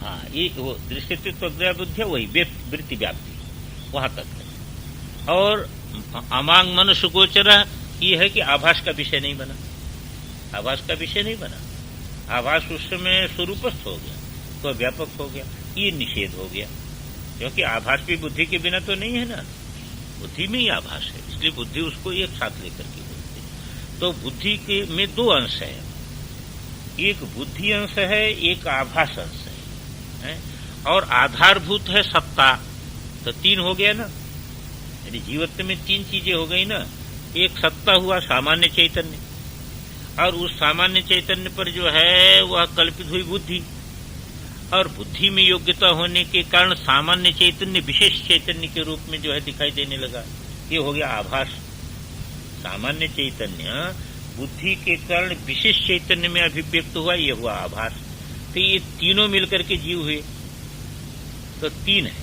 हाँ, ये वो दृश्यत्व अग्रह बुद्धि है, वही वृत्ति व्याप्ति वहां तक है। और अमांग मनुष्य गोचर ये है कि आभास का विषय नहीं बना, आभास का विषय नहीं बना, आभास उस समय स्वरूपस्थ हो गया तो व्यापक हो गया, ये निषेध हो गया। क्योंकि आभास भी बुद्धि के बिना तो नहीं है ना, बुद्धि में ही आभास है, इसलिए बुद्धि उसको एक साथ लेकर के बोलते हैं। तो बुद्धि के में दो अंश है, एक बुद्धि अंश है, एक आभास अंश है, और आधारभूत है सत्ता। तो तीन हो गया ना, यानी जीवत्व में तीन चीजें हो गई ना। एक सत्ता हुआ सामान्य चैतन्य, और उस सामान्य चैतन्य पर जो है वह कल्पित हुई बुद्धि, और बुद्धि में योग्यता होने के कारण सामान्य चैतन्य विशेष चैतन्य के रूप में जो है दिखाई देने लगा, ये हो गया आभास। सामान्य चैतन्य बुद्धि के कारण विशेष चैतन्य में अभिव्यक्त हुआ, ये हुआ आभास। तो ये तीनों मिलकर के जीव हुए, तो तीन है।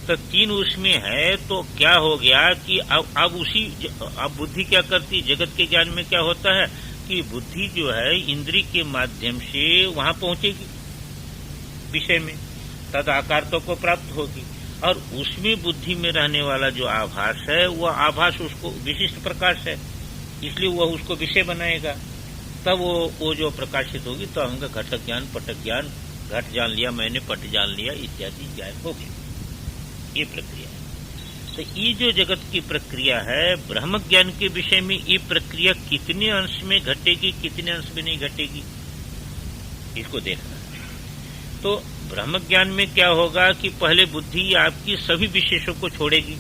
तो तीन उसमें है, तो क्या हो गया कि अब बुद्धि क्या करती, जगत के ज्ञान में क्या होता है कि बुद्धि जो है इंद्रिय के माध्यम से वहां पहुंचेगी विषय में, तद आकारता को प्राप्त होगी, और उसमें बुद्धि में रहने वाला जो आभास है वह आभास उसको विशिष्ट प्रकाश है, इसलिए वह उसको विषय बनाएगा। तब वो जो प्रकाशित होगी तो हमका घटक ज्ञान, पटक ज्ञान, घट जान लिया मैंने, पट जान लिया इत्यादि ज्ञान हो गया। ये प्रक्रिया है। तो ये जो जगत की प्रक्रिया है ब्रह्म ज्ञान के विषय में, ये प्रक्रिया कितने अंश में घटेगी, कितने अंश में नहीं घटेगी, इसको देखना है। तो ब्रह्म ज्ञान में क्या होगा कि पहले बुद्धि आपकी सभी विशेषों को छोड़ेगी,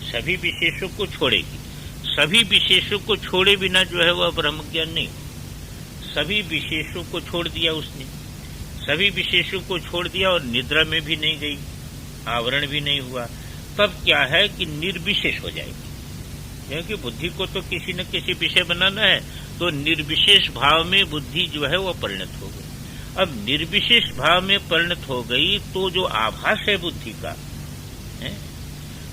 सभी विशेषों को छोड़ेगी। सभी विशेषों को छोड़े बिना जो है वह ब्रह्म ज्ञान नहीं। सभी विशेषों को छोड़ दिया उसने, सभी विशेषों को छोड़ दिया और निद्रा में भी नहीं गई, आवरण भी नहीं हुआ, तब क्या है कि निर्विशेष हो जाएगी। क्योंकि बुद्धि को तो किसी न किसी विषय बनाना है, तो निर्विशेष भाव में बुद्धि जो है वह परिणत हो गई। अब निर्विशेष भाव में परिणत हो गई तो जो आभास है बुद्धि का है,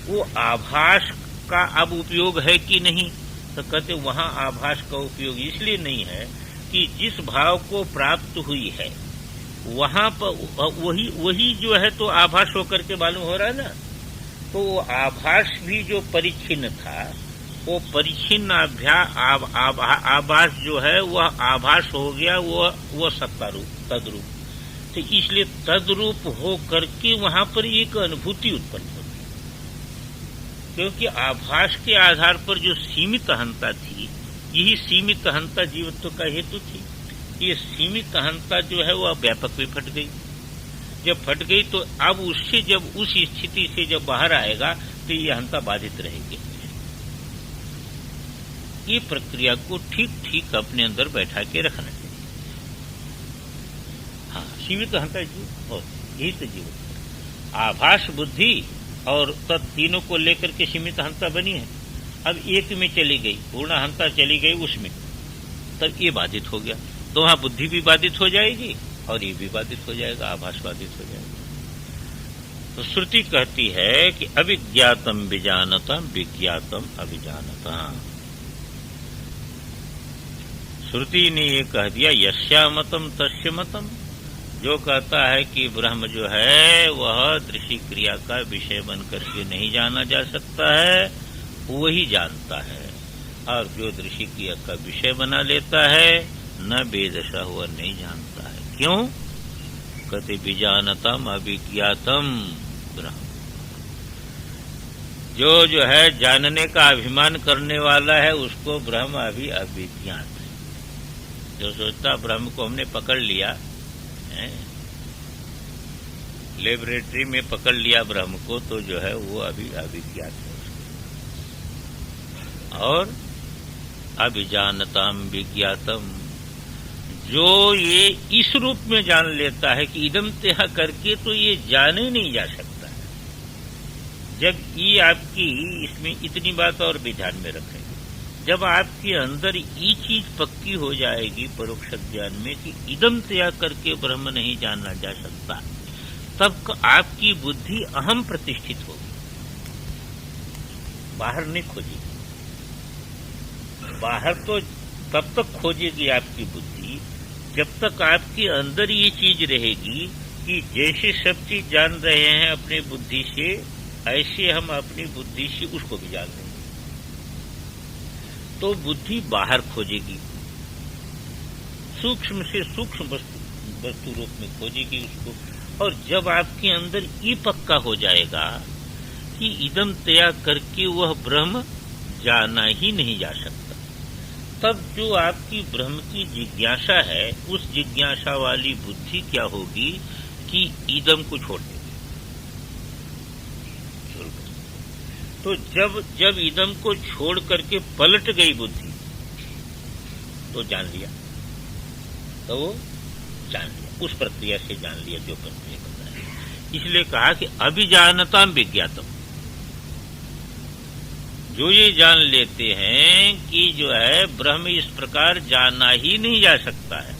वो आभास का अब उपयोग है कि नहीं, तो कहते वहां आभास का उपयोग इसलिए नहीं है कि जिस भाव को प्राप्त हुई है वहां पर वही जो है तो आभास होकर के मालूम हो रहा है ना। तो वो आभास भी जो परिच्छिन्न था, वो परिच्छिन्न आभास जो है वह आभास हो गया, वो सत्ता रूप तद्रूप। तो इसलिए तद्रूप हो करके वहां पर एक अनुभूति उत्पन्न होती, क्योंकि आभास के आधार पर जो सीमित अहंता थी, यही सीमित अहंता जीवत्व का हेतु थी। ये सीमित अहंता जो है वह व्यापक में फट गई। जब फट गई तो अब उससे जब उस स्थिति से जब बाहर आएगा तो ये अहंता बाधित रहेगी। ये प्रक्रिया को ठीक ठीक अपने अंदर बैठा के रखना चाहिए। हाँ, सीमित अहंता जीव और यही तो जीव, आभास बुद्धि और तब तीनों को लेकर के सीमित अहंता बनी है। अब एक में चली गई, पूर्ण अहंता चली गई उसमें, तब ये बाधित हो गया, तो वहां बुद्धि भी बाधित हो जाएगी और ये भी बाधित हो जाएगा, आभास बाधित हो जाएगा। तो श्रुति कहती है कि अविज्ञातम विजानतम विज्ञातम अविजानतम। श्रुति ने ये कह दिया यस्यामतम तस्य मतम, जो कहता है कि ब्रह्म जो है वह दृश्य क्रिया का विषय बन करके नहीं जाना जा सकता है, वही जानता है। और जो दृश्य क्रिया का विषय बना लेता है न बेदशा हुआ नहीं जानता है। क्यों? कहते विजानतम अविज्ञातम ब्रह्म। जो है जानने का अभिमान करने वाला है उसको ब्रह्म अभी अविज्ञात है। जो सोचता ब्रह्म को हमने पकड़ लिया है, लेबोरेटरी में पकड़ लिया ब्रह्म को, तो जो है वो अभी अविज्ञात है। और अभिजानतम विज्ञातम, जो ये इस रूप में जान लेता है कि इदम तेहा करके तो ये जाने नहीं जा सकता है। जब ये आपकी इसमें इतनी बात और भी ध्यान में रखें, जब आपके अंदर ये चीज पक्की हो जाएगी परोक्ष ज्ञान में कि इदम तेहा करके ब्रह्म नहीं जाना जा सकता, तब आपकी बुद्धि अहम प्रतिष्ठित होगी, बाहर नहीं खोजेगी। बाहर तो तब तक खोजेगी आपकी बुद्धि जब तक आपके अंदर ये चीज रहेगी कि जैसे सब चीज जान रहे हैं अपनी बुद्धि से, ऐसे हम अपनी बुद्धि से उसको भी जान लेंगे, तो बुद्धि बाहर खोजेगी, सूक्ष्म से सूक्ष्म वस्तु रूप में खोजेगी उसको। और जब आपके अंदर ये पक्का हो जाएगा कि इदम तया करके वह ब्रह्म जाना ही नहीं जा सकता, तब जो आपकी ब्रह्म की जिज्ञासा है, उस जिज्ञासा वाली बुद्धि क्या होगी कि इदम को छोड़ देगी। तो जब इदम को छोड़ करके पलट गई बुद्धि, तो जान लिया, तो वो जान लिया, उस प्रक्रिया से जान लिया जो प्रक्रिया बताया। इसलिए कहा कि अभिजानताम विज्ञातम, जो ये जान लेते हैं कि जो है ब्रह्म इस प्रकार जाना ही नहीं जा सकता है,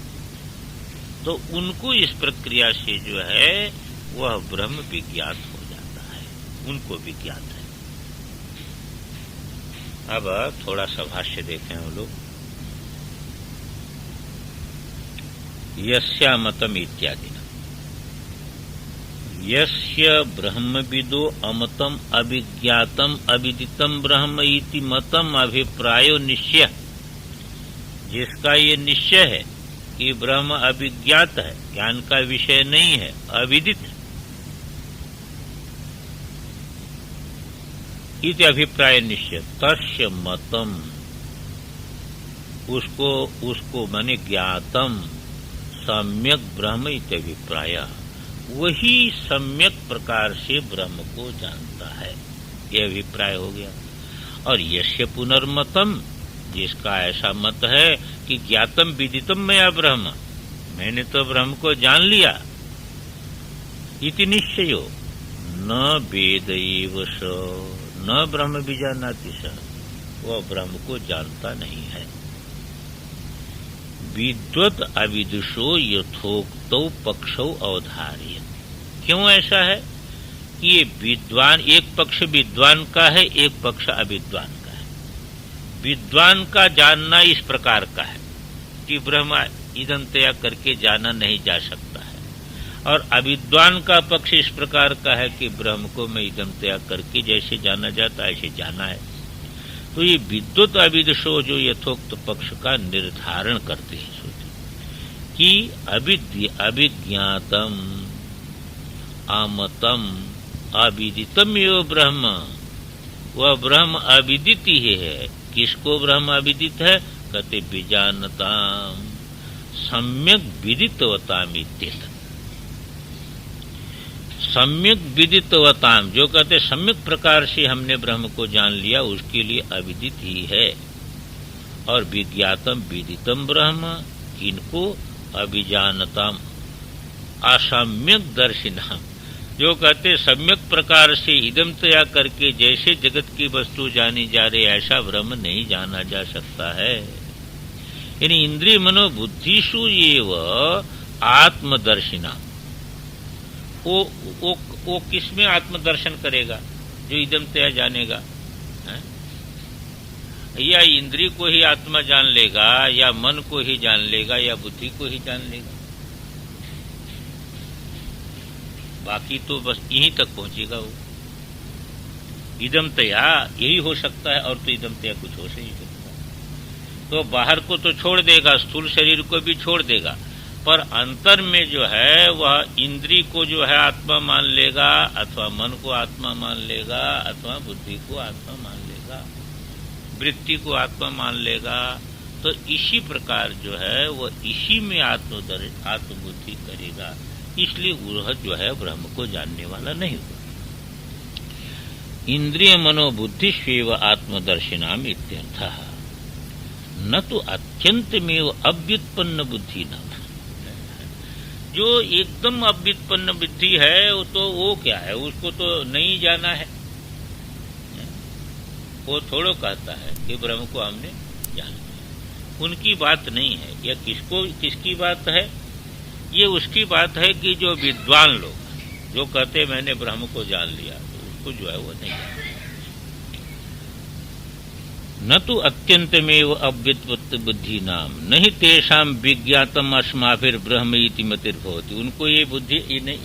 तो उनको इस प्रक्रिया से जो है वह ब्रह्म भी ज्ञात हो जाता है, उनको भी ज्ञात है। अब थोड़ा सा भाष्य देखें हम लोग। यस्यामतम इत्यादि, यस्य ब्रह्मविदो अमतम अभिज्ञातम अविदितम ब्रह्म इति मतम अभिप्रायो निश्चय, जिसका ये निश्चय है कि ब्रह्म अभिज्ञात है, ज्ञान का विषय नहीं है, अविदित, इति अभिप्राय निश्चय, तस्य मतम, उसको माने ज्ञातम सम्यक ब्रह्म इति अभिप्राय, वही सम्यक प्रकार से ब्रह्म को जानता है, यह अभिप्राय हो गया। और यस्य पुनर्मतम, जिसका ऐसा मत है कि ज्ञातम विदितम मया ब्रह्म, मैंने तो ब्रह्म को जान लिया, इति निश्चयो न वेद एव स न ब्रह्म विजानाति स, वह ब्रह्म को जानता नहीं है। विद्वत अविदुषो यथोक्तौ पक्षौ अवधार्य, क्यों ऐसा है कि ये विद्वान, एक पक्ष विद्वान का है, एक पक्ष अविद्वान का है। विद्वान का जानना इस प्रकार का है कि ब्रह्म इदम तया करके जाना नहीं जा सकता है, और अविद्वान का पक्ष इस प्रकार का है कि ब्रह्म को मैं इदम तया करके जैसे जाना जाता है ऐसे जाना है। तो ये विद्वत अविदुषो जो यथोक्त पक्ष का निर्धारण करते हैं कि अभिज्ञातम अमतम अविदितम एव ब्रह्म, वह ब्रह्म अविदित ही है। किसको ब्रह्म अविदित है? कहते विजानताम सम्यक विदितवताम इत्येतत्, सम्यक विदितवताम, जो कहते सम्यक प्रकार से हमने ब्रह्म को जान लिया, उसके लिए अविदित ही है। और विज्ञातम विदितम ब्रह्म, किनको? अभिजानताम असम्यक दर्शिनाम, जो कहते सम्यक प्रकार से इदम तया करके जैसे जगत की वस्तु जानी जा रही, ऐसा ब्रह्म नहीं जाना जा सकता है। यानी इंद्रिय मनोबुद्धिषु एव आत्मदर्शिनाम, वो किसमें आत्मदर्शन करेगा? जो इदम तया जानेगा है? या इंद्रिय को ही आत्मा जान लेगा, या मन को ही जान लेगा, या बुद्धि को ही जान लेगा? बाकी तो बस यहीं तक पहुंचेगा वो। इदम तया यही हो सकता है, और तो इदम तया कुछ हो नहीं सकता। तो बाहर को तो छोड़ देगा, स्थूल शरीर को भी छोड़ देगा, पर अंतर में जो है वह इंद्रिय को जो है आत्मा मान लेगा, अथवा मन को आत्मा मान लेगा, अथवा बुद्धि को आत्मा मान लेगा, वृत्ति को आत्मा मान लेगा। तो इसी प्रकार जो है वह इसी में आत्मबुद्धि करेगा, इसलिए वह जो है ब्रह्म को जानने वाला नहीं हुआ। इंद्रिय मनोबुद्धि स्वेव आत्मदर्शिनाम इत्यर्थः, न तो अत्यंतमेव अव्युत्पन्न बुद्धि न, जो एकदम अव्युत्पन्न बुद्धि है वो क्या है? उसको तो नहीं जाना है, वो थोड़ो कहता है कि ब्रह्म को हमने जान लिया। उनकी बात नहीं है। यह किसकी बात है? ये उसकी बात है कि जो विद्वान लोग जो कहते मैंने ब्रह्म को जान लिया, तो उसको जो है वो नहीं जाना। न तो अत्यंतमेव अव्युत्पत्त बुद्धि नाम नहीं तेषाम विज्ञातम अस्माभिर ब्रह्म इति मतिर्भवति। उनको ये बुद्धि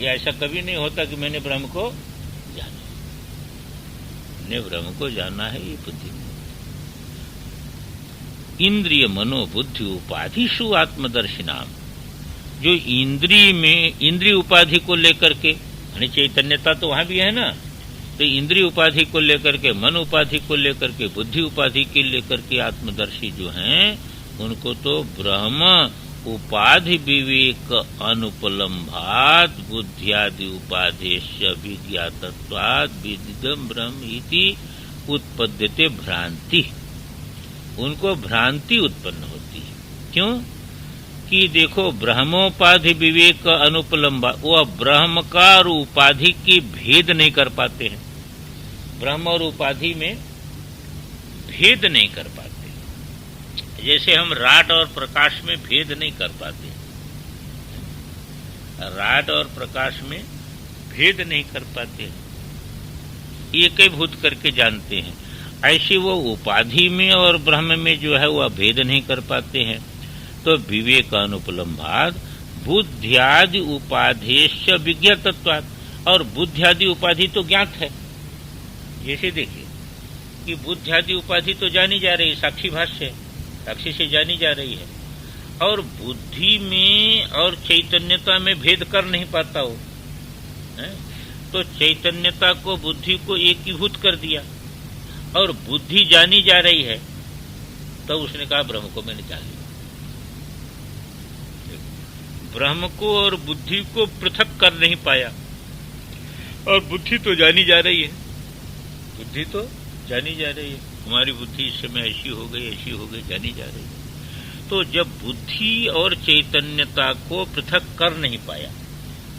ऐसा कभी नहीं होता कि मैंने ब्रह्म को जाना, मैंने ब्रह्म को जाना है, ये बुद्धि नहीं। इंद्रिय मनोबुद्धि उपाधिषु आत्मदर्शिनाम, जो इंद्रिय उपाधि को लेकर के, चैतन्यता तो वहां भी है ना, तो इंद्रिय उपाधि को लेकर के, मन उपाधि को लेकर के, बुद्धि उपाधि के लेकर के आत्मदर्शी जो हैं, उनको तो ब्रह्म उपाधि विवेक अनुपलम्भात बुद्धियादि उपादेश्य विज्ञातत्वात् विदितम् ब्रह्म इति उत्पद्यते भ्रांति। उनको भ्रांति उत्पन्न होती है। क्यों? कि देखो ब्रह्मोपाधि विवेक अनुपलम्बा, वो ब्रह्म का और उपाधि की भेद नहीं कर पाते हैं। ब्रह्म और उपाधि में भेद नहीं कर पाते, जैसे हम रात और प्रकाश में भेद नहीं कर पाते, रात और प्रकाश में भेद नहीं कर पाते, एक ही भूत करके जानते हैं। ऐसे वो उपाधि में और ब्रह्म में जो है वह भेद नहीं कर पाते हैं। तो विवेक अनुपलम्भाद बुद्धियादि उपाधेश विज्ञातत्वात्, और बुद्धियादि उपाधि तो ज्ञात है। जैसे देखिए कि बुद्धियादि उपाधि तो जानी जा रही है, साक्षी भाष्य है, साक्षी से जानी जा रही है, और बुद्धि में और चैतन्यता में भेद कर नहीं पाता हो, तो चैतन्यता को बुद्धि को एकीभूत कर दिया, और बुद्धि जानी जा रही है, तो उसने कहा ब्रह्म को मैंने जान लिया। ब्रह्म को और बुद्धि को पृथक कर नहीं पाया, और बुद्धि तो जानी जा रही है, बुद्धि तो जानी जा रही है, हमारी बुद्धि इस समय ऐसी हो गई जानी जा रही है। तो जब बुद्धि और चैतन्यता को पृथक कर नहीं पाया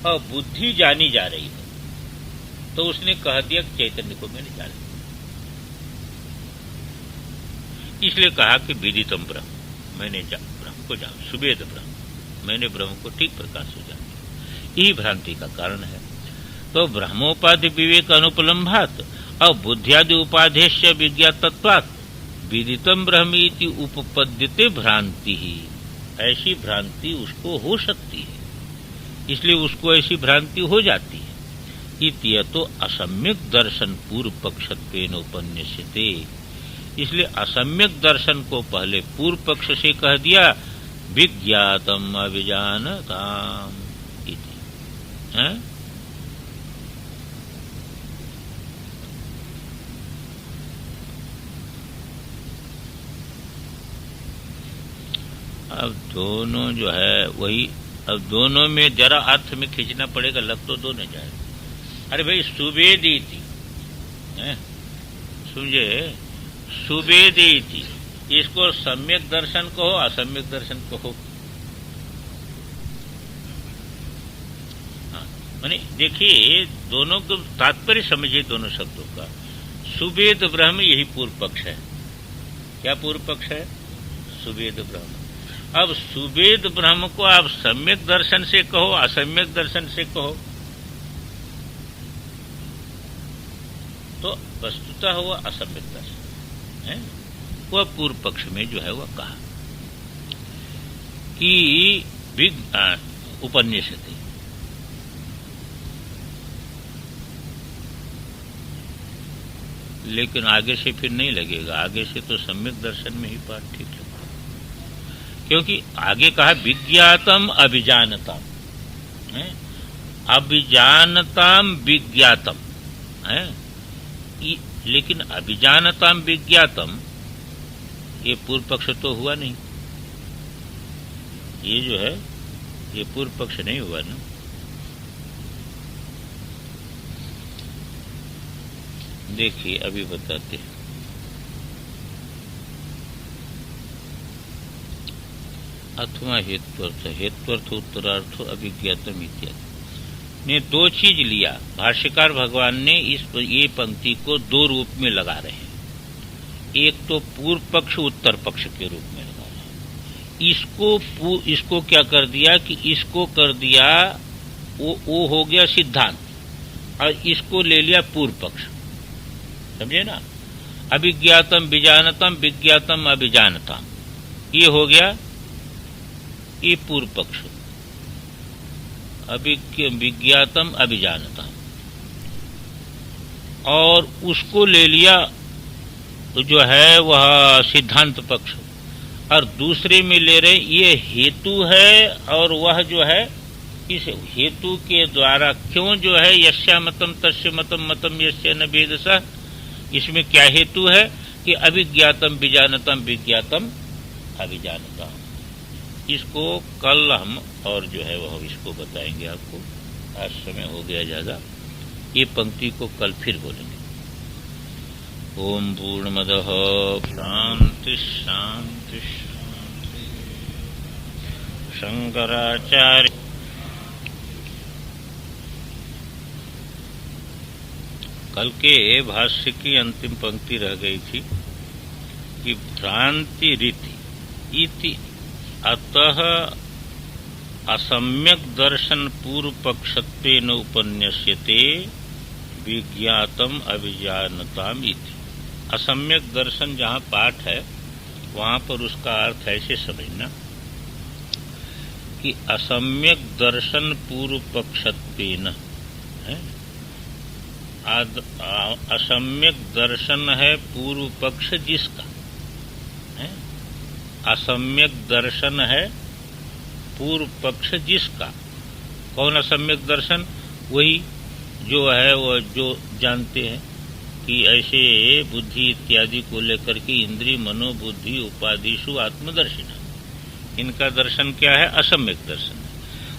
और बुद्धि जानी जा रही है, तो उसने कह दिया चैतन्य को मैंने जान लिया। इसलिए कहा कि विदितम ब्रह्म, मैंने ब्रह्म को जान, सुवेद ब्रह्म, मैंने ब्रह्म को ठीक प्रकार से जान लिया। यही भ्रांति का कारण है। तो ब्रह्मोपाधि विवेक अनुपलम्भात और बुद्धियादि उपाधेश्य विज्ञातत्वात् विदितम ब्रह्म इति उपपद्यते भ्रांति ही, ऐसी भ्रांति उसको हो सकती है, इसलिए उसको ऐसी भ्रांति हो जाती है। इति तो असम्यक दर्शन पूर्व पक्षत्वेन उपन्यस्यते, इसलिए असम्यक दर्शन को पहले पूर्व पक्ष से कह दिया, विज्ञातम अविजानताम इति। अब दोनों जो है वही, अब दोनों में जरा अर्थ में खींचना पड़ेगा, लग तो दोनों जाए। अरे भाई सुवेदी थी, समझे, सुवेदी थी, इसको सम्यक दर्शन कहो असम्यक दर्शन कहो। माने देखिए दोनों को तात्पर्य समझिए दोनों शब्दों का। सुवेद ब्रह्म यही पूर्व पक्ष है। क्या पूर्व पक्ष है? सुवेद ब्रह्म। अब सुवेद ब्रह्म को आप सम्यक दर्शन से कहो असम्यक दर्शन से कहो, तो वस्तुतः हुआ असम्यक दर्शन है। वह पूर्व पक्ष में जो है वह कहा कि उपन्यासते, लेकिन आगे से फिर नहीं लगेगा, आगे से तो सम्यक दर्शन में ही पाठ ठीक लगेगा, क्योंकि आगे कहा विज्ञातम अभिजानताम, अभिजानताम विज्ञातम है, लेकिन अभिजानताम विज्ञातम ये पूर्व पक्ष तो हुआ नहीं, ये जो है ये पूर्व पक्ष नहीं हुआ ना। देखिए अभी बताते हैं। अथवा हेत्वर्थ उत्तरार्थ अभिज्ञातम इत्यादि ने दो चीज लिया। भाष्यकार भगवान ने ये पंक्ति को दो रूप में लगा रहे हैं, एक तो पूर्व पक्ष उत्तर पक्ष के रूप में लगा रहे हैं। इसको क्या कर दिया कि इसको कर दिया वो हो गया सिद्धांत, और इसको ले लिया पूर्व पक्ष, समझे ना। अभिज्ञातम विजानतम विज्ञातम अभिजानताम, ये हो गया ये पूर्व पक्ष। विज्ञातम अभिजानताम, और उसको ले लिया जो है वह सिद्धांत पक्ष, और दूसरे में ले रहे ये हेतु है, और वह जो है इस हेतु के द्वारा क्यों जो है यस्या मतम तस्य मतम मतम यस्य न वेदसा, इसमें क्या हेतु है कि अभिज्ञातम विजानतम विज्ञातम अभिजानतम। इसको कल हम और जो है वह इसको बताएंगे आपको, आज समय हो गया ज्यादा, ये पंक्ति को कल फिर बोलेंगे। ओम पूर्णमदः शांति शांति शांति। शंकराचार्य कल के भाष्य की अंतिम पंक्ति रह गई थी कि भ्रांति रीति इति अतः असम्यक दर्शन पूर्व पक्षत्वेन उपन्यस्यते विज्ञातम अभिजानताम इति। असम्यक दर्शन जहाँ पाठ है वहाँ पर उसका अर्थ ऐसे समझना कि असम्यक दर्शन पूर्व पक्षत्वेन है। असम्यक दर्शन है पूर्व पक्ष जिसका है, असम्यक दर्शन है पूर्व पक्ष जिसका। कौन असम्यक दर्शन? वही जो है वो जो जानते हैं कि ऐसे बुद्धि इत्यादि को लेकर के इंद्रिय मनोबुद्धि उपाधिषु आत्मदर्शिना, इनका दर्शन क्या है? असम्यक दर्शन है।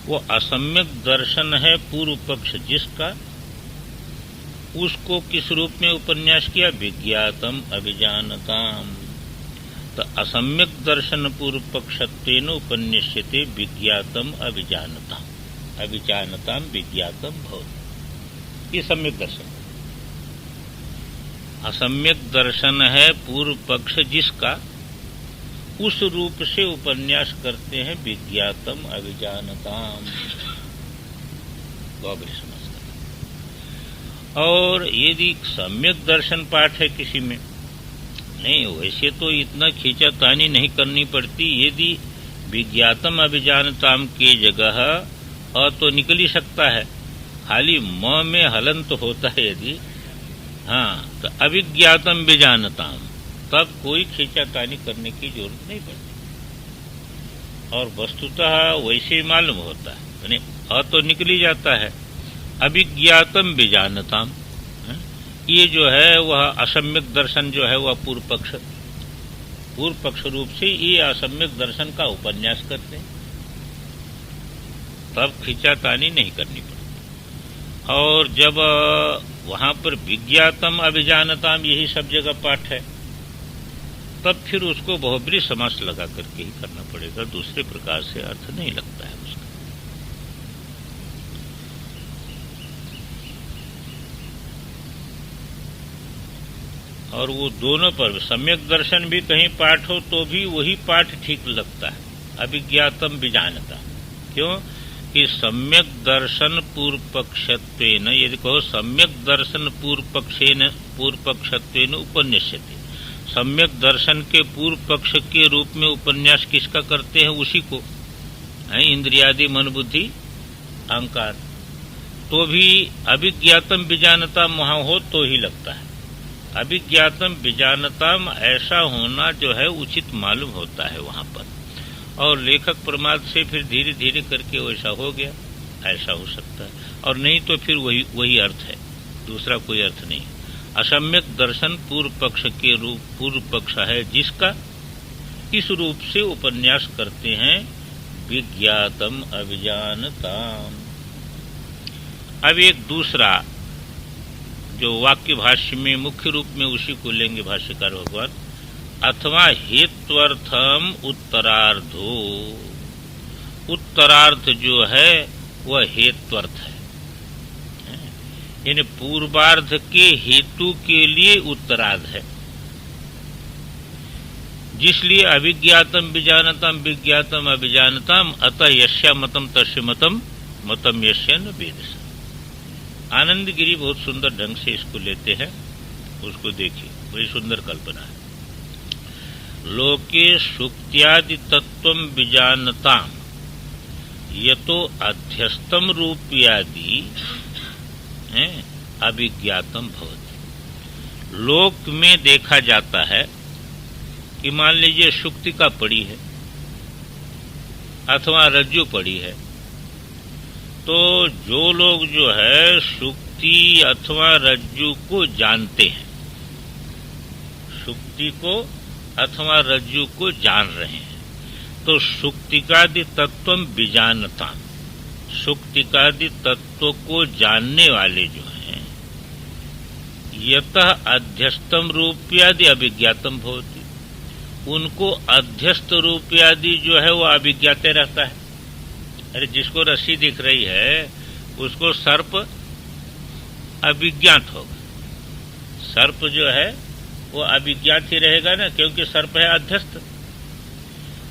वो असम्यक दर्शन है पूर्व पक्ष जिसका, उसको किस रूप में उपन्यास किया? विज्ञातम अभिजानताम। तो असम्यक दर्शन पूर्व पक्षत्वेन उपन्यस्यते विज्ञातम अभिजानताम, अभिजानताम विज्ञातम भवति। ये सम्यक दर्शन। असम्यक दर्शन है पूर्व पक्ष जिसका, उस रूप से उपन्यास करते हैं विज्ञातम अभिजानताम। तो और यदि सम्यक दर्शन पाठ है किसी में, नहीं वैसे तो इतना खींचातानी नहीं करनी पड़ती। यदि विज्ञातम अभिजानताम के जगह अ तो निकल ही सकता है, खाली म में हलन तो होता है यदि, हाँ, तो अभिज्ञातम विजानताम, तब कोई खींचातानी करने की जरूरत नहीं पड़ती और वस्तुतः वैसे ही मालूम होता है, यानी अ तो निकल ही जाता है। अभिज्ञातम विजानताम, ये जो है वह असम्यक दर्शन जो है वह पूर्व पक्ष रूप से ये असम्यक दर्शन का उपन्यास करते हैं, तब खींचातानी नहीं करनी पड़ती। और जब वहां पर विज्ञातम अभिजानताम यही सब जगह पाठ है, तब फिर उसको बहुब्री समास लगा करके ही करना पड़ेगा, दूसरे प्रकार से अर्थ नहीं लगता है उसका। और वो दोनों पर सम्यक दर्शन भी कहीं पाठ हो तो भी वही पाठ ठीक लगता है, अभिज्ञातम विजानता। क्यों कि सम्यक दर्शन पूर्व पक्षत्वेन, यदि कहो सम्यक दर्शन पूर्व पक्षत्वेन उपन्यस्यते, सम्यक दर्शन के पूर्व पक्ष के रूप में उपन्यास किसका करते हैं? उसी को है, इंद्रियादि मन बुद्धि अहंकार। तो भी अभिज्ञातम विजानताम वहां हो तो ही लगता है। अभिज्ञातम विजानताम ऐसा होना जो है उचित मालूम होता है वहां पर, और लेखक प्रमाद से फिर धीरे धीरे करके वैसा हो गया, ऐसा हो सकता है, और नहीं तो फिर वही अर्थ है, दूसरा कोई अर्थ नहीं। असम्यक दर्शन पूर्व पक्ष के रूप पूर्व पक्ष है जिसका, इस रूप से उपन्यास करते हैं विज्ञातम अभिजानताम। अब एक दूसरा जो वाक्य भाष्य में मुख्य रूप में उसी को लेंगे भाष्यकार भगवान, अथवा हेत्वर्थम उत्तरार्धो, उत्तरार्ध जो है वह हेत्वर्थ है, यानी पूर्वार्ध के हेतु के लिए उत्तरार्ध है, जिसलिए अभिज्ञातम विजानतम विज्ञातम अभिजानतम अतः यस्या मतम तस्य मतम मतम यस्य न वेदसा। आनंद गिरी बहुत सुंदर ढंग से इसको लेते हैं, उसको देखिए। बड़ी सुंदर कल्पना है। लोके सुक्त्यादि तत्वम विजानताम यतो अध्यस्तम रूपयादि अभिज्ञातम भवति। लोक में देखा जाता है कि मान लीजिए सुक्तिका पड़ी है अथवा रज्जु पड़ी है, तो जो लोग जो है सुक्ति अथवा रज्जु को जानते हैं, सुक्ति को अथवा रज्जु को जान रहे हैं, तो सुक्तिकादि तत्वम विजानता, सुक्तिकादि तत्व को जानने वाले जो हैं यतः अध्यस्तम रूपयादि अभिज्ञातम भवति, उनको अध्यस्त रूपयादि जो है वो अभिज्ञाते रहता है। अरे जिसको रस्सी दिख रही है उसको सर्प अभिज्ञात होगा, सर्प जो है वो अभिज्ञात ही रहेगा ना, क्योंकि सर्प है अध्यस्त।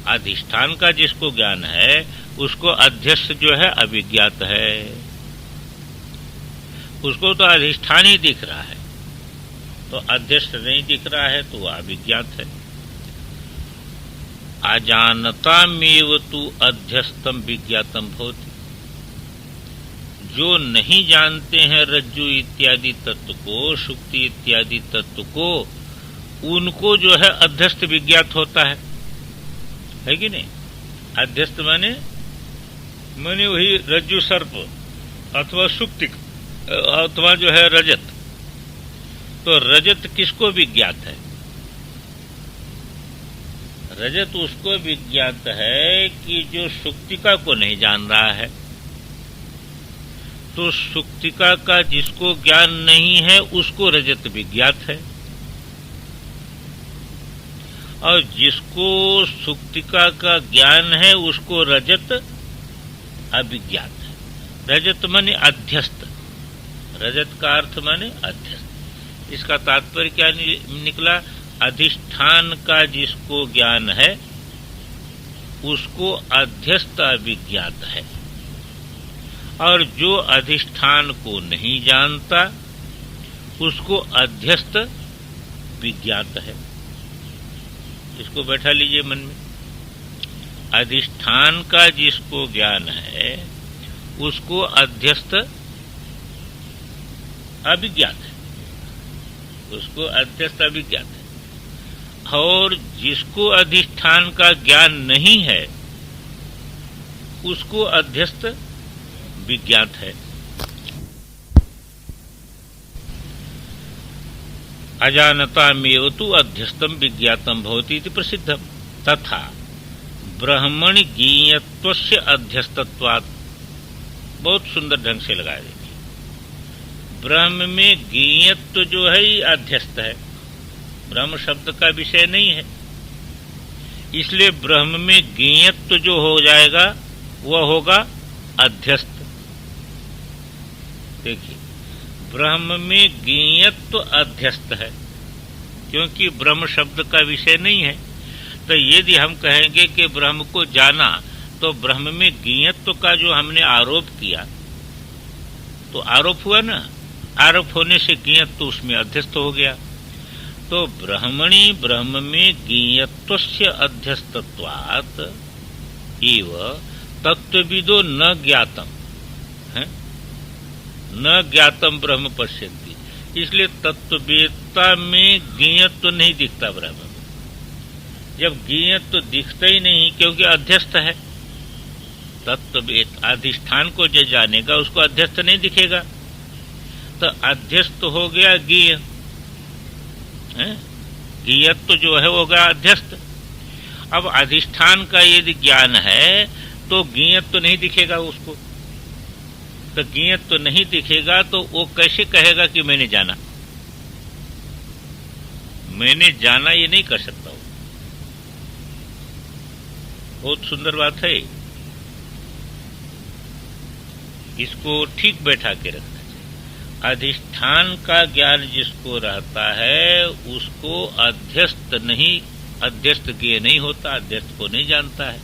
अधिष्ठान का जिसको ज्ञान है उसको अध्यस्त जो है अभिज्ञात है, उसको तो अधिष्ठान ही दिख रहा है, तो अध्यस्त नहीं दिख रहा है तो वह अभिज्ञात है। अजानतामेव तु अध्यस्तम विज्ञातम भवति, जो नहीं जानते हैं रज्जु इत्यादि तत्व को, सुक्ति इत्यादि तत्व को, उनको जो है अध्यस्त विज्ञात होता है कि नहीं। अध्यस्त माने वही रज्जु सर्प अथवा सुक्ति अथवा जो है रजत, तो रजत किसको विज्ञात है? रजत उसको विज्ञात है कि जो सुक्तिका को नहीं जान रहा है, तो सुक्तिका का जिसको ज्ञान नहीं है उसको रजत विज्ञात है, और जिसको सुक्तिका का ज्ञान है उसको रजत अभिज्ञात है। रजत माने अध्यस्त, रजत का अर्थ माने अध्यस्त। इसका तात्पर्य क्या निकला? अधिष्ठान का जिसको ज्ञान है उसको अध्यस्त अभिज्ञात है, और जो अधिष्ठान को नहीं जानता उसको अध्यस्त विज्ञात है। इसको बैठा लीजिए मन में। अधिष्ठान का जिसको ज्ञान है उसको अध्यस्त अभिज्ञात है, उसको अध्यस्त अभिज्ञात है, और जिसको अधिष्ठान का ज्ञान नहीं है उसको अध्यस्त विज्ञात है। अजानतामेव तु अध्यस्तम विज्ञातम भवति इति प्रसिद्धम। तथा ब्रह्मण ज्ञेयत्वस्य अध्यस्तत्वात्, बहुत सुंदर ढंग से लगा देंगे। ब्रह्म में ज्ञेयत्व जो है ये अध्यस्त है, ब्रह्म शब्द का विषय नहीं है, इसलिए ब्रह्म में ज्ञेयत्व जो हो जाएगा वह होगा अध्यस्त। देखिए, ब्रह्म में ज्ञेयत्व अध्यस्त है, क्योंकि ब्रह्म शब्द का विषय नहीं है। तो यदि हम कहेंगे कि ब्रह्म को जाना, तो ब्रह्म में ज्ञेयत्व का जो हमने आरोप किया, तो आरोप हुआ ना, आरोप होने से ज्ञेयत्व उसमें अध्यस्त हो गया। तो ब्रह्मणि ब्रह्म में ज्ञेयत्वस्य अध्यस्तत्वात् एव तत्वविदो न ज्ञातम है, न ज्ञातम ब्रह्म पश्यन्ति, इसलिए तत्ववेत्ता में ज्ञेयत्व नहीं दिखता ब्रह्म में। जब ज्ञेयत्व दिखता ही नहीं क्योंकि अध्यस्त है, तत्ववेत्ता अधिष्ठान को जो जानेगा उसको अध्यस्त नहीं दिखेगा, तो अध्यस्त हो गया ज्ञेय, ज्ञेयत्व जो है वो गया अध्यस्त। अब अधिष्ठान का यदि ज्ञान है तो ज्ञेयत्व नहीं दिखेगा उसको, तो ज्ञेयत्व नहीं दिखेगा तो वो कैसे कहेगा कि मैंने जाना? मैंने जाना ये नहीं कर सकता हूं। बहुत सुंदर बात है, इसको ठीक बैठा के रखना चाहिए। अधिष्ठान का ज्ञान जिसको रहता है उसको अध्यस्त नहीं, अध्यस्त ज्ञेय नहीं होता, अध्यस्त को नहीं जानता है,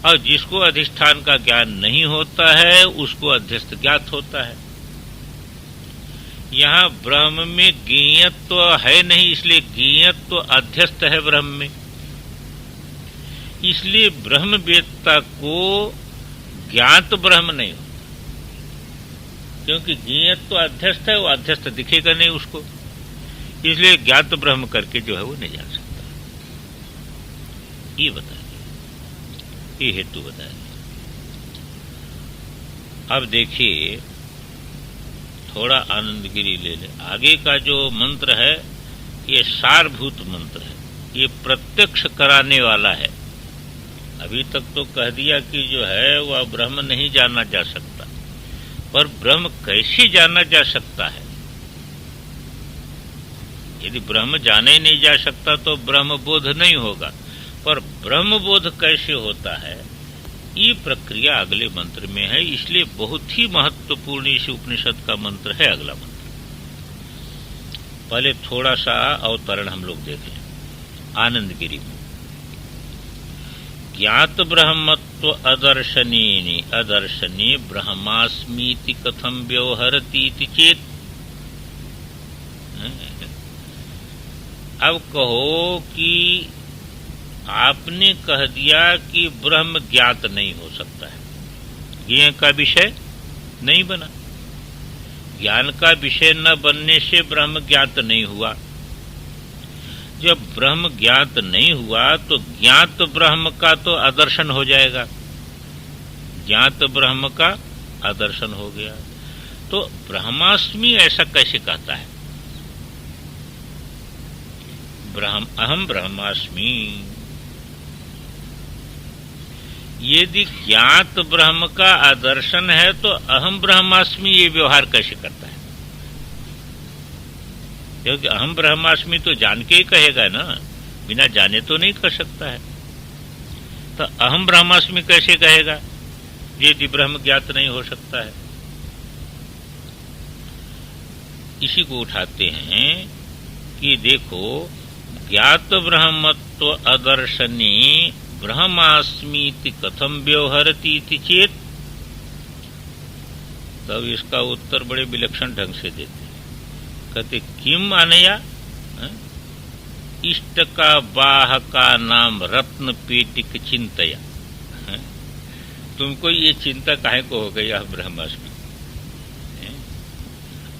और जिसको अधिष्ठान का ज्ञान नहीं होता है उसको अध्यस्त ज्ञात होता है। यहाँ ब्रह्म में ज्ञेयत्व तो है नहीं, इसलिए ज्ञेयत्व तो अध्यस्त है ब्रह्म में। इसलिए ब्रह्मवेत्ता को ज्ञात ब्रह्म नहीं होता, क्योंकि ज्ञेयत्व तो अध्यस्त है, वो अध्यस्त दिखेगा नहीं उसको, इसलिए ज्ञात ब्रह्म करके जो है वो नहीं जान सकता। ये बता दिया, ये हेतु बता दिया। अब देखिए थोड़ा आनंदगिरी ले ले। आगे का जो मंत्र है ये सारभूत मंत्र है, ये प्रत्यक्ष कराने वाला है। अभी तक तो कह दिया कि जो है वह ब्रह्म नहीं जाना जा सकता, पर ब्रह्म कैसे जाना जा सकता है? यदि ब्रह्म जाने नहीं जा सकता तो ब्रह्म बोध नहीं होगा, पर ब्रह्म बोध कैसे होता है ये प्रक्रिया अगले मंत्र में है। इसलिए बहुत ही महत्वपूर्ण इस उपनिषद का मंत्र है अगला मंत्र। पहले थोड़ा सा अवतरण हम लोग देख लें आनंदगिरी में। ज्ञात ब्रह्मत्व अदर्शनीनि अदर्शने ब्रह्मास्मीति कथम व्यवहरती चेत। अब कहो कि आपने कह दिया कि ब्रह्म ज्ञात नहीं हो सकता है, ज्ञेय का विषय नहीं बना, ज्ञान का विषय न बनने से ब्रह्म ज्ञात नहीं हुआ। जब ब्रह्म ज्ञात नहीं हुआ तो ज्ञात ब्रह्म का तो आदर्शन हो जाएगा, ज्ञात ब्रह्म का आदर्शन हो गया। तो ब्रह्मास्मि ऐसा कैसे कहता है? अहम ब्रह्मास्मि। यदि ज्ञात ब्रह्म का आदर्शन है तो अहम ब्रह्मास्मि ये व्यवहार कैसे करता है? क्योंकि अहम ब्रह्मास्मि तो जान के ही कहेगा ना, बिना जाने तो नहीं कर सकता है। तो अहम ब्रह्मास्मि कैसे कहेगा यदि ब्रह्म ज्ञात नहीं हो सकता है? इसी को उठाते हैं कि देखो, ज्ञात ब्रह्मत्व अदर्शनी ब्रह्मास्मीति कथम व्यवहरती चेत। तब इसका उत्तर बड़े विलक्षण ढंग से देते हैं। कहते किम अनया इष्ट का बाह का नाम रत्न पेटिक चिंतया। तुमको ये चिंता काहे को हो गई आप ब्रह्मास्मि?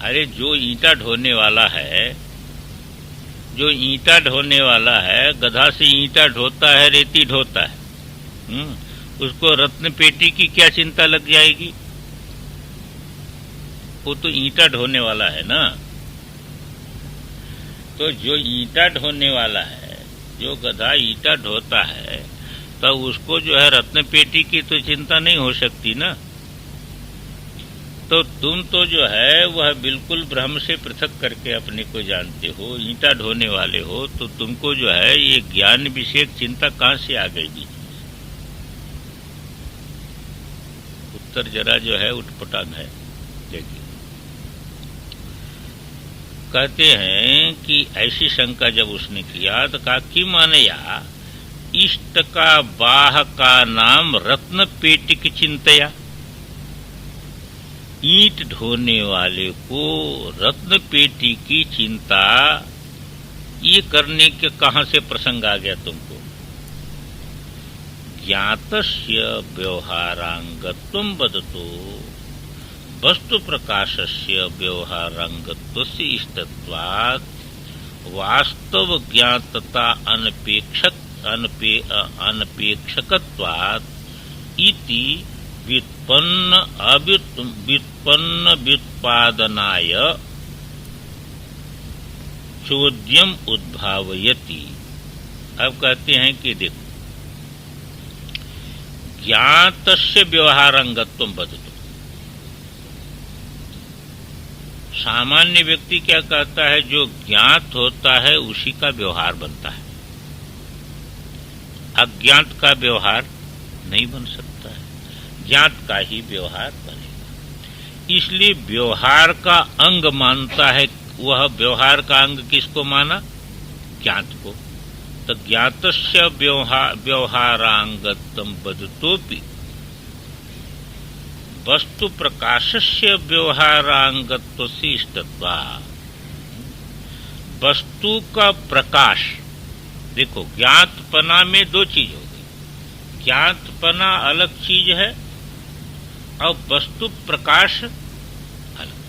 अरे जो ईंटा ढोने वाला है, जो ईंटा ढोने वाला है, गधा से ईंटा ढोता है, रेती ढोता है, उसको रत्न पेटी की क्या चिंता लग जाएगी? वो तो ईंटा ढोने वाला है ना। तो जो ईंटा ढोने वाला है, जो गधा ईंटा ढोता है, तो उसको जो है रत्न पेटी की तो चिंता नहीं हो सकती ना। तो तुम तो जो है वह बिल्कुल ब्रह्म से पृथक करके अपने को जानते हो, ईंटा ढोने वाले हो, तो तुमको जो है ये ज्ञान विषयक चिंता कहां से आ गई? उत्तर जरा जो है उटपटांग है। देखिए कहते हैं कि ऐसी शंका जब उसने किया तो कहा कि मानया इष्ट का बाह का नाम रत्न पेटिक चिंतया। ईंट ढोने वाले को रत्न पेटी की चिंता ये करने के कहां से प्रसंग आ गया तुमको? ज्ञातस्य व्यवहारांगत्वं वदतो वस्तु प्रकाशस्य व्यवहारांगत्वस्य इष्टत्वात् वास्तव ज्ञातता अनपेक्षकत्वात् इति व्युत्पन्न व्युत्पादनाय चोद्यम उद्भावयति। अब कहते हैं कि देखो, ज्ञातस्य व्यवहारांगत्वं वदतो। सामान्य व्यक्ति क्या कहता है? जो ज्ञात होता है उसी का व्यवहार बनता है, अज्ञात का व्यवहार नहीं बन सकता है, ज्ञात का ही व्यवहार बनेगा। इसलिए व्यवहार का अंग मानता है। वह व्यवहार का अंग किसको माना? ज्ञात को। तो ज्ञातस्य व्यवहारांगत्वं वदतोपि वस्तु प्रकाशस्य व्यवहारांगत्वस्य इष्टत्वात्। वस्तु का प्रकाश, देखो ज्ञातपना में दो चीज हो गई, ज्ञातपना अलग चीज है और वस्तु प्रकाश अलग।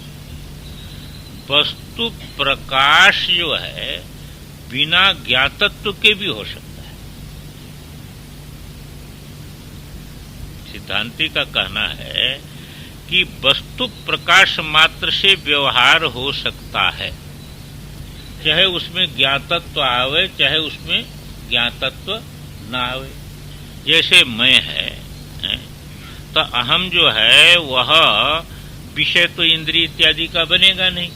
वस्तु प्रकाश जो है बिना ज्ञातत्व के भी हो सकता है। सिद्धांति का कहना है कि वस्तु प्रकाश मात्र से व्यवहार हो सकता है, चाहे उसमें ज्ञातत्व आवे चाहे उसमें ज्ञातत्व ना आवे। जैसे मैं है तो अहम जो है वह विषय तो इंद्रिय इत्यादि का बनेगा नहीं,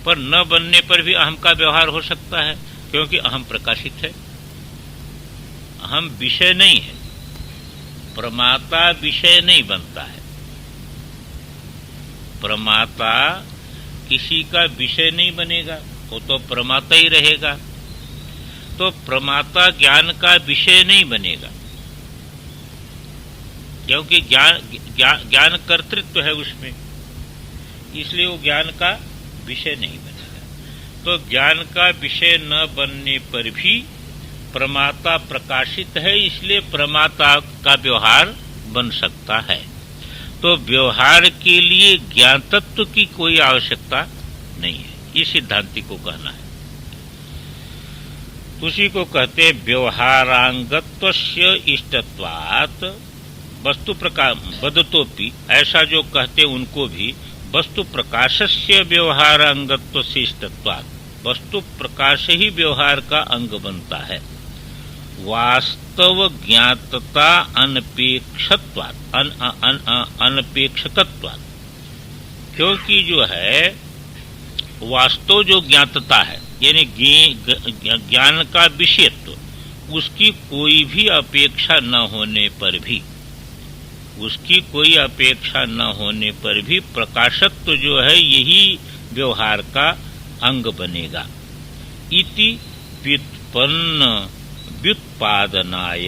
पर न बनने पर भी अहम का व्यवहार हो सकता है, क्योंकि अहम प्रकाशित है। अहम विषय नहीं है, प्रमाता विषय नहीं बनता है। प्रमाता किसी का विषय नहीं बनेगा, वो तो प्रमाता ही रहेगा। तो प्रमाता ज्ञान का विषय नहीं बनेगा, क्योंकि ज्ञान कर्तृत्व है उसमें, इसलिए वो ज्ञान का विषय नहीं बनेगा। तो ज्ञान का विषय न बनने पर भी प्रमाता प्रकाशित है, इसलिए प्रमाता का व्यवहार बन सकता है। तो व्यवहार के लिए ज्ञातत्व की कोई आवश्यकता नहीं है, ये सिद्धांति को कहना है। उसी को कहते व्यवहारांगत्वस्य इष्टत्वात् वस्तु प्रकाश बदतोपि, ऐसा जो कहते उनको भी वस्तु प्रकाशस्य व्यवहारांगत्व से इष्टत्वात् वस्तु प्रकाश ही व्यवहार का अंग बनता है। वास्तव ज्ञातता अनपेक्षत्वात् अनपेक्षकत्वात्, क्योंकि जो है वास्तव जो ज्ञातता है यानी ज्ञान का विषयत्व, उसकी कोई भी अपेक्षा न होने पर भी, उसकी कोई अपेक्षा न होने पर भी प्रकाशत्व जो है यही व्यवहार का अंग बनेगा। इति व्युत्पन्न व्युत्पादनाय,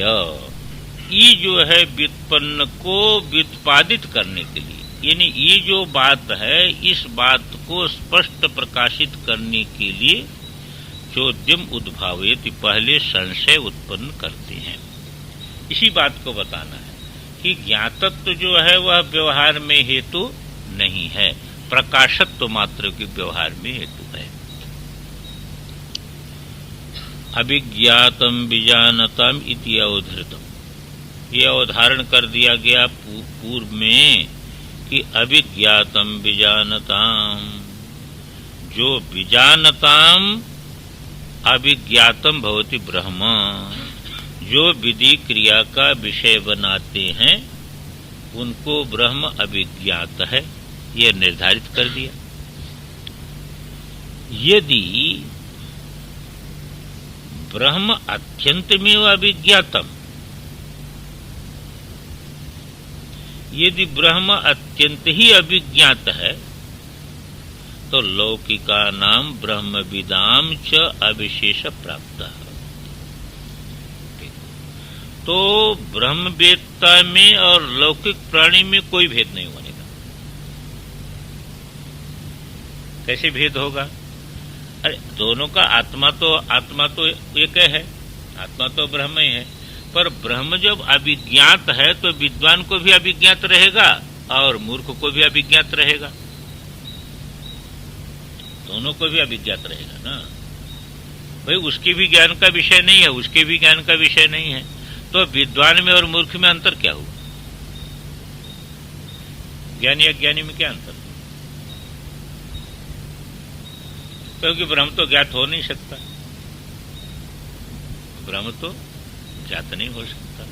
ये जो है व्युत्पन्न को व्युत्पादित करने के लिए, यानी ये जो बात है इस बात को स्पष्ट प्रकाशित करने के लिए चोद्यम उद्भावयति, पहले संशय उत्पन्न करते हैं। इसी बात को बताना है कि ज्ञातत्व जो है वह व्यवहार में हेतु नहीं है, प्रकाशत्व मात्र के व्यवहार में हेतु है। अभिज्ञातम विजानतम इति अवधृतम, ये अवधारण कर दिया गया पूर्व में कि अभिज्ञातम विजानताम, जो विजानताम अभिज्ञातम भवति ब्रह्म, जो विधि क्रिया का विषय बनाते हैं उनको ब्रह्म अभिज्ञात है, यह निर्धारित कर दिया। यदि ब्रह्म अत्यंतमेव अभिज्ञातम, यदि ब्रह्म अत्यंत ही अभिज्ञात है तो लौकिका नाम ब्रह्मविदाम च अविशेष प्राप्त है। तो ब्रह्मवेत्ता में और लौकिक प्राणी में कोई भेद नहीं होने का। कैसे भेद होगा? अरे दोनों का आत्मा तो एक है, आत्मा तो ब्रह्म ही है, पर ब्रह्म जब अभिज्ञात है तो विद्वान को भी अभिज्ञात रहेगा और मूर्ख को भी अभिज्ञात रहेगा, दोनों को भी अभिज्ञात रहेगा ना। भाई उसके भी ज्ञान का विषय नहीं है, उसके भी ज्ञान का विषय नहीं है, तो विद्वान में और मूर्ख में अंतर क्या हुआ? ज्ञानी अज्ञानी में क्या अंतर? क्योंकि ब्रह्म तो ज्ञात हो नहीं सकता, ब्रह्म तो ज्ञात नहीं हो सकता।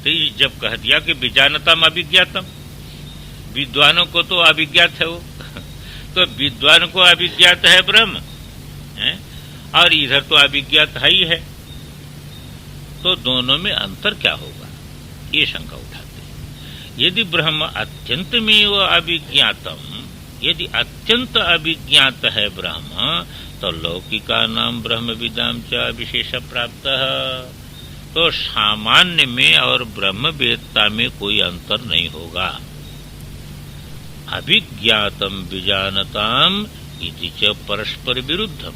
तो जब कह दिया कि विजानतम अभिज्ञातम, विद्वानों को तो अभिज्ञात है वो तो विद्वान को अभिज्ञात है ब्रह्म है? और इधर तो अभिज्ञात है ही है, तो दोनों में अंतर क्या होगा, ये शंका उठाते हैं। यदि ब्रह्म अत्यंत में अभिज्ञातम, यदि अत्यंत अभिज्ञात है ब्रह्म, तो लौकिका नाम ब्रह्म विदाम च विशेष प्राप्त, तो सामान्य में और ब्रह्मवेत्ता में कोई अंतर नहीं होगा। अभिज्ञातम विजानताम इति च परस्पर विरुद्धम।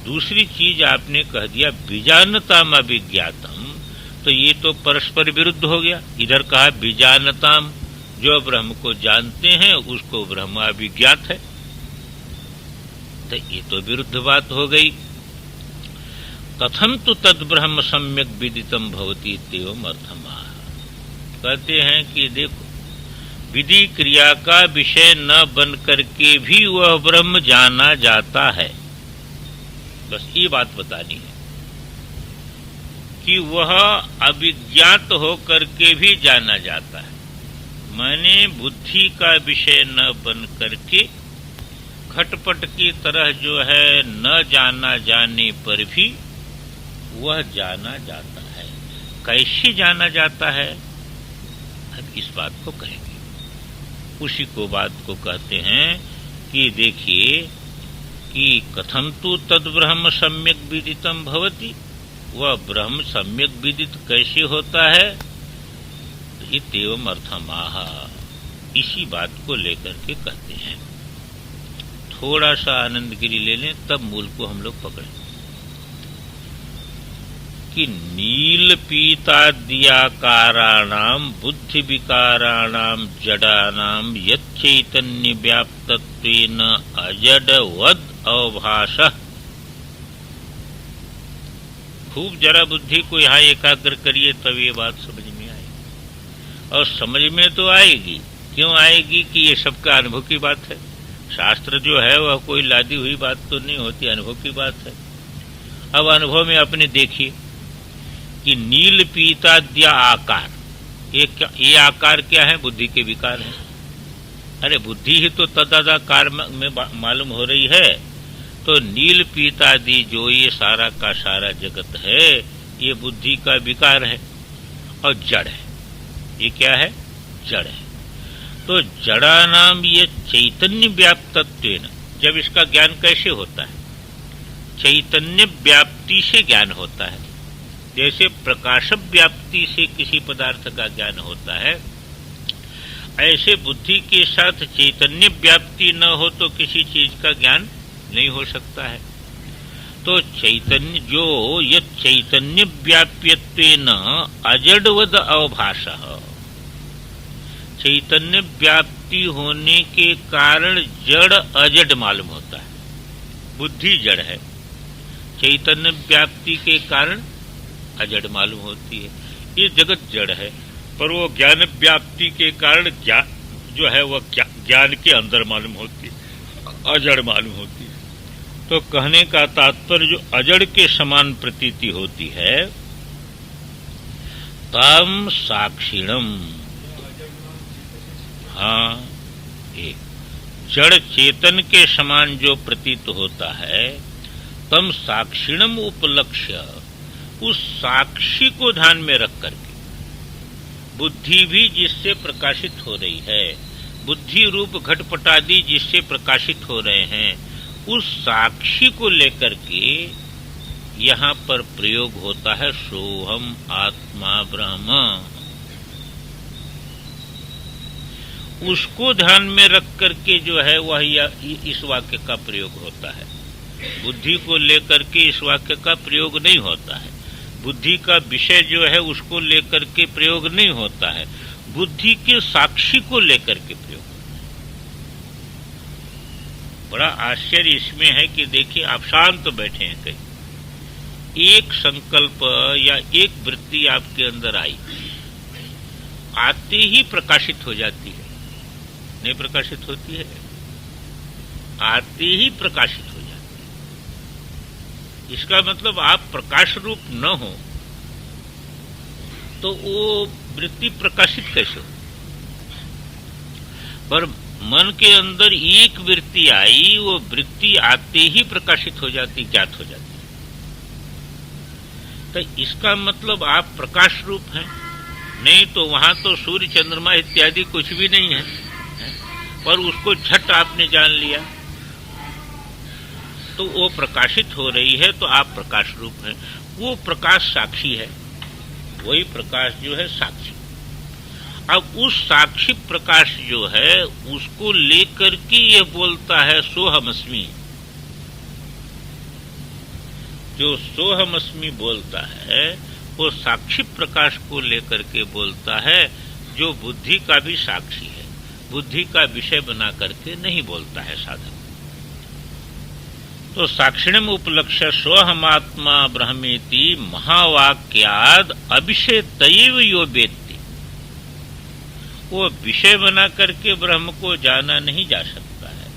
दूसरी चीज आपने कह दिया विजानताम अभिज्ञातम, तो ये तो परस्पर विरुद्ध हो गया। इधर कहा विजानताम, जो ब्रह्म को जानते हैं उसको ब्रह्म अभिज्ञात है, तो ये तो विरुद्ध बात हो गई। कथम तो तद ब्रह्म सम्यक विदितम भवति इत्येवम् अर्थमाह। कहते हैं कि देखो, विधि क्रिया का विषय न बन करके भी वह ब्रह्म जाना जाता है। बस ये बात बतानी है कि वह अभिज्ञात हो करके भी जाना जाता है। मैंने बुद्धि का विषय न बन करके घटपट की तरह जो है न जाना जाने पर भी वह जाना जाता है। कैसे जाना जाता है, अब इस बात को कहेंगे। उसी को बात को कहते हैं कि देखिए कि कथम तो तद ब्रह्म सम्यक विदितम भवति, वह ब्रह्म सम्यक विदित कैसे होता है, इत्येवम् अर्थमाह। इसी बात को लेकर के कहते हैं। थोड़ा सा आनंद गिरी ले लें, तब मूल को हम लोग पकड़ें कि नील पीताद्याकाराणाम बुद्धि विकाराणाम जडानाम यच्चैतन्य व्याप्तत्वेन अजडवद अवभासः। खूब जरा बुद्धि को यहाँ एकाग्र करिए, तब ये बात समझ में आएगी। और समझ में तो आएगी, क्यों आएगी कि ये सबका अनुभव की बात है। शास्त्र जो है वह कोई लादी हुई बात तो नहीं होती, अनुभव की बात है। अब अनुभव में अपने देखिए कि नील पीताद्य आकार, ये आकार क्या है, बुद्धि के विकार है। अरे बुद्धि ही तो तदाकार में मालूम हो रही है। तो नील पीतादि जो ये सारा का सारा जगत है, ये बुद्धि का विकार है और जड़ है। ये क्या है, जड़ है। तो जड़ा नाम ये चैतन्य व्याप्तत्वेन, जब इसका ज्ञान कैसे होता है, चैतन्य व्याप्ति से ज्ञान होता है। जैसे प्रकाश व्याप्ति से किसी पदार्थ का ज्ञान होता है, ऐसे बुद्धि के साथ चैतन्य व्याप्ति न हो तो किसी चीज का ज्ञान नहीं हो सकता है। तो चैतन्य जो ये चैतन्य व्याप्यत्वेन अजडवद अवभासः, चैतन्य व्याप्ति होने के कारण जड़ अजड मालूम होता है। बुद्धि जड़ है, चैतन्य व्याप्ति के कारण अजड़ मालूम होती है। ये जगत जड़ है, पर वो ज्ञान व्याप्ति के कारण जो है वह ज्ञान के अंदर मालूम होती है, अजड़ मालूम होती है। तो कहने का तात्पर्य जो अजड़ के समान प्रतीति होती है, तम साक्षिणम, हाँ, एक जड़ चेतन के समान जो प्रतीत होता है, तम साक्षिणम उपलक्ष्य, उस साक्षी को ध्यान में रख करके, बुद्धि भी जिससे प्रकाशित हो रही है, बुद्धि रूप घटपटादि जिससे प्रकाशित हो रहे हैं, उस साक्षी को लेकर के यहाँ पर प्रयोग होता है सोहम आत्मा ब्रह्म। उसको ध्यान में रख करके जो है वह इस वाक्य का प्रयोग होता है। बुद्धि को लेकर के इस वाक्य का प्रयोग नहीं होता है। बुद्धि का विषय जो है उसको लेकर के प्रयोग नहीं होता है, बुद्धि के साक्षी को लेकर के प्रयोग होता है। बड़ा आश्चर्य इसमें है कि देखिए, आप शांत बैठे हैं कहीं, एक संकल्प या एक वृत्ति आपके अंदर आई, आते ही प्रकाशित हो जाती है, नहीं प्रकाशित होती है, आते ही प्रकाशित हो जाती है। इसका मतलब आप प्रकाश रूप न हो तो वो वृत्ति प्रकाशित कैसे हो। पर मन के अंदर एक वृत्ति आई, वो वृत्ति आते ही प्रकाशित हो जाती, ज्ञात हो जाती। तो इसका मतलब आप प्रकाश रूप हैं, नहीं तो वहां तो सूर्य चंद्रमा इत्यादि कुछ भी नहीं है, पर उसको झट आपने जान लिया, तो वो प्रकाशित हो रही है, तो आप प्रकाश रूप हैं। वो प्रकाश साक्षी है, वही प्रकाश जो है साक्षी। अब उस साक्षी प्रकाश जो है उसको लेकर के ये बोलता है सोहमस्मी। जो सोहमस्मी बोलता है वो साक्षी प्रकाश को लेकर के बोलता है, जो बुद्धि का भी साक्षी है, बुद्धि का विषय बना करके नहीं बोलता है साधक। तो साक्षिणम उपलक्ष्य सोहमात्मा ब्रह्मेति महावाक्याद अविषयतैव यो वेत्ति। वो विषय बना करके ब्रह्म को जाना नहीं जा सकता है।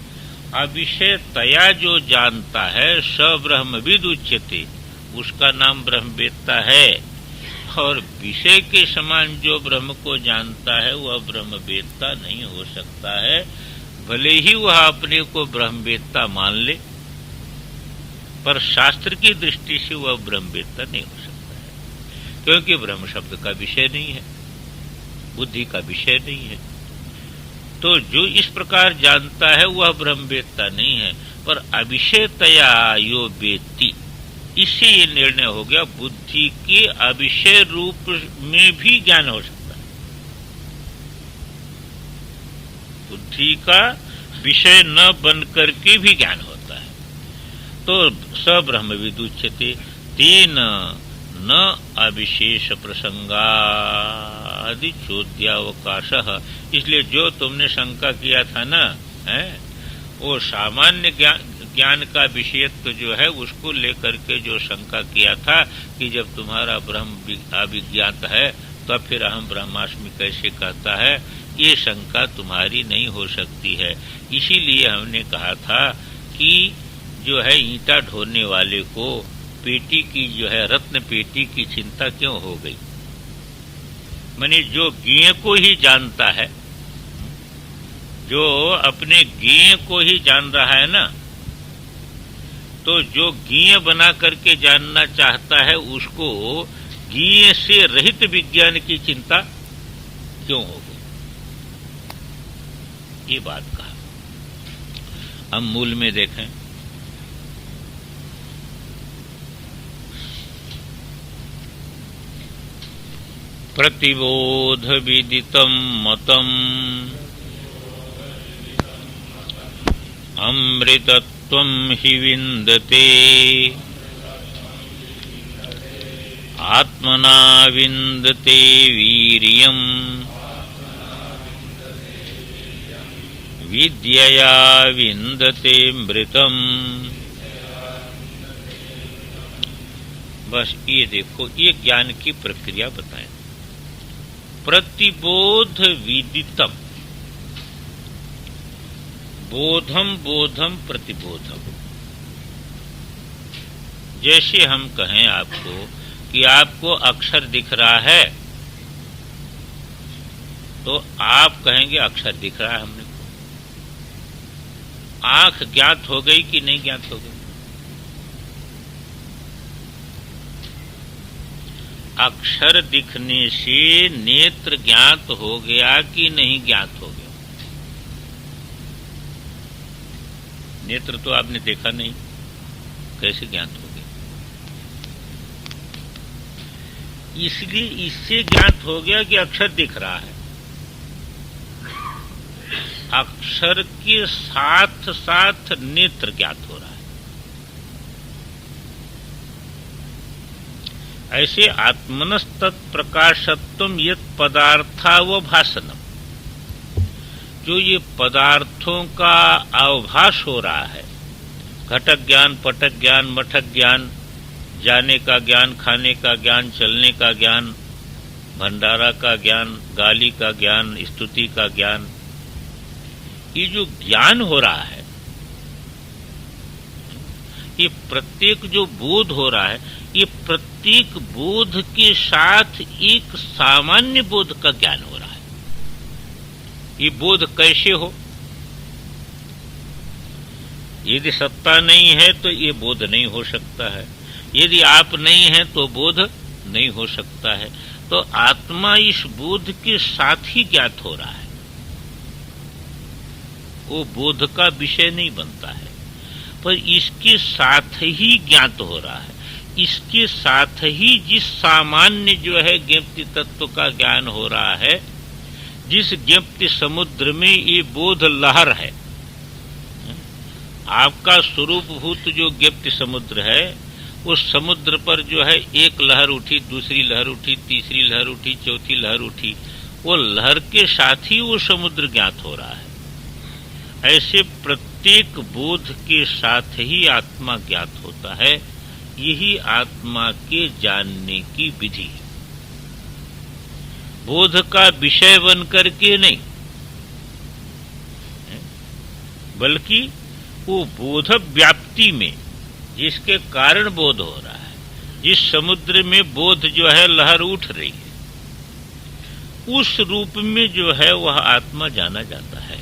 अविषयतया जो जानता है स ब्रह्मविद उच्यते, उसका नाम ब्रह्मवेत्ता है। और विषय के समान जो ब्रह्म को जानता है वह ब्रह्मवेत्ता नहीं हो सकता है, भले ही वह अपने को ब्रह्मवेत्ता मान ले, पर शास्त्र की दृष्टि से वह ब्रह्मवेत्ता नहीं हो सकता है, क्योंकि ब्रह्म शब्द का विषय नहीं है, बुद्धि का विषय नहीं है। तो जो इस प्रकार जानता है वह ब्रह्मवेत्ता नहीं है, पर अविषयतया यो वेत्ति, इससे ये निर्णय हो गया बुद्धि के अविषय रूप में भी ज्ञान हो सकता है। बुद्धि का विषय न बन करके भी ज्ञान होता है। तो स ब्रह्मविद उच्यते तेन न अविशेष प्रसंगादि चोद्यावकाशः। इसलिए जो तुमने शंका किया था ना, वो सामान्य ज्ञान का विषयत्व जो है उसको लेकर के जो शंका किया था कि जब तुम्हारा ब्रह्म अविज्ञात है तो फिर अहम ब्रह्मास्मि कैसे कहता है, ये शंका तुम्हारी नहीं हो सकती है। इसीलिए हमने कहा था कि जो है ईंटा ढोने वाले को पेटी की जो है रत्न पेटी की चिंता क्यों हो गई। माने जो ज्ञेय को ही जानता है, जो अपने ज्ञेय को ही जान रहा है ना, तो जो ज्ञेय बना करके जानना चाहता है उसको ज्ञेय से रहित विज्ञान की चिंता क्यों हो गई, ये बात कहा। हम मूल में देखें, प्रतिबोध विदितम मतम अमृतत्वं हि विन्दते आत्मना विन्दते वीर्यं विद्यया विन्दते मृतम्। बस ये देखो, ये ज्ञान की प्रक्रिया बताएं। प्रतिबोध विदितम, बोधम बोधम प्रतिबोधम। जैसे हम कहें आपको कि आपको अक्षर दिख रहा है, तो आप कहेंगे अक्षर दिख रहा है हमने को। आंख ज्ञात हो गई कि नहीं ज्ञात हो गई? अक्षर दिखने से नेत्र ज्ञात हो गया कि नहीं ज्ञात हो गया? नेत्र तो आपने देखा नहीं, कैसे ज्ञात हो गया? इसलिए इससे ज्ञात हो गया कि अक्षर दिख रहा है। अक्षर के साथ साथ नेत्र ज्ञात हो रहा है। ऐसे आत्मनस्तत्प्रकाशत्वम यत् पदार्थावभासनम, जो ये पदार्थों का अवभास हो रहा है, घटक ज्ञान, पटक ज्ञान, मठक ज्ञान, जाने का ज्ञान, खाने का ज्ञान, चलने का ज्ञान, भंडारा का ज्ञान, गाली का ज्ञान, स्तुति का ज्ञान, ये जो ज्ञान हो रहा है, ये प्रत्येक जो बोध हो रहा है, ये प्रत्येक बोध के साथ एक सामान्य बोध का ज्ञान हो रहा है। ये बोध कैसे हो? यदि सत्ता नहीं है तो ये बोध नहीं हो सकता है, यदि आप नहीं हैं तो बोध नहीं हो सकता है। तो आत्मा इस बोध के साथ ही ज्ञात हो रहा है, वो बोध का विषय नहीं बनता है, पर इसके साथ ही ज्ञात हो रहा है। इसके साथ ही जिस सामान्य जो है ज्ञप्ति तत्व का ज्ञान हो रहा है, जिस ज्ञप्ति समुद्र में ये बोध लहर है, आपका स्वरूपभूत जो ज्ञप्ति समुद्र है, उस समुद्र पर जो है एक लहर उठी, दूसरी लहर उठी, तीसरी लहर उठी, चौथी लहर उठी, वो लहर के साथ ही वो समुद्र ज्ञात हो रहा है। ऐसे प्रत्येक बोध के साथ ही आत्मा ज्ञात होता है। यही आत्मा के जानने की विधि है, बोध का विषय बनकर के नहीं, बल्कि वो बोध व्याप्ति में जिसके कारण बोध हो रहा है, जिस समुद्र में बोध जो है लहर उठ रही है, उस रूप में जो है वह आत्मा जाना जाता है।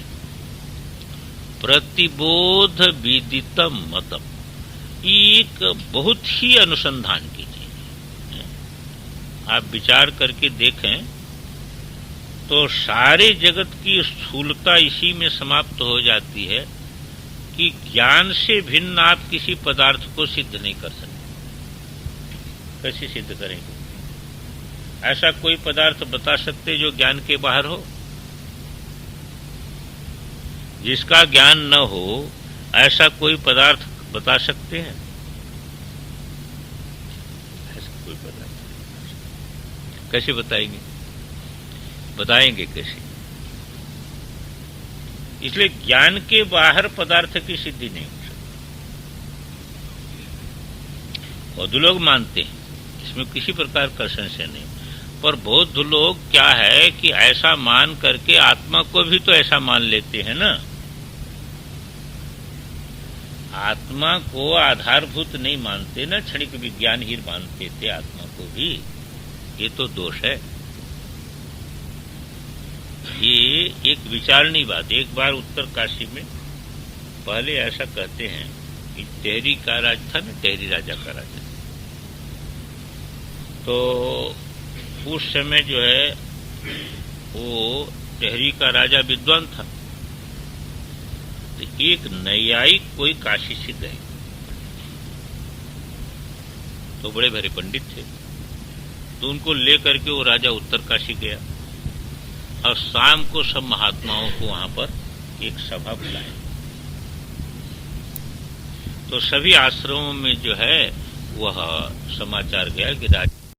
प्रतिबोध विदितम मतम, एक बहुत ही अनुसंधान की चीज है। आप विचार करके देखें तो सारे जगत की स्थूलता इसी में समाप्त हो जाती है कि ज्ञान से भिन्न आप किसी पदार्थ को सिद्ध नहीं कर सकते। कैसे सिद्ध करेंगे? ऐसा कोई पदार्थ बता सकते जो ज्ञान के बाहर हो? जिसका ज्ञान न हो ऐसा कोई पदार्थ बता सकते हैं? ऐसा कोई पदार्थ कैसे बताएंगे? बताएंगे कैसे? इसलिए ज्ञान के बाहर पदार्थ की सिद्धि नहीं हो सकती। बौद्ध लोग मानते हैं, इसमें किसी प्रकार का संशय नहीं, पर बौद्ध लोग क्या है कि ऐसा मान करके आत्मा को भी तो ऐसा मान लेते हैं ना। आत्मा को आधारभूत नहीं मानते ना, क्षणिक विज्ञान ही मानते थे आत्मा को भी। ये तो दोष है। ये एक विचारणी बात। एक बार उत्तर काशी में पहले ऐसा कहते हैं कि टेहरी का राज था ना, टेहरी राजा का राजा, तो उस समय जो है वो टेहरी का राजा विद्वान था। तो एक न्यायिक कोई काशी से गए, तो बड़े भरे पंडित थे, तो उनको लेकर के वो राजा उत्तर काशी गया और शाम को सब महात्माओं को वहां पर एक सभा बुलाए। तो सभी आश्रमों में जो है वह समाचार गया कि राजा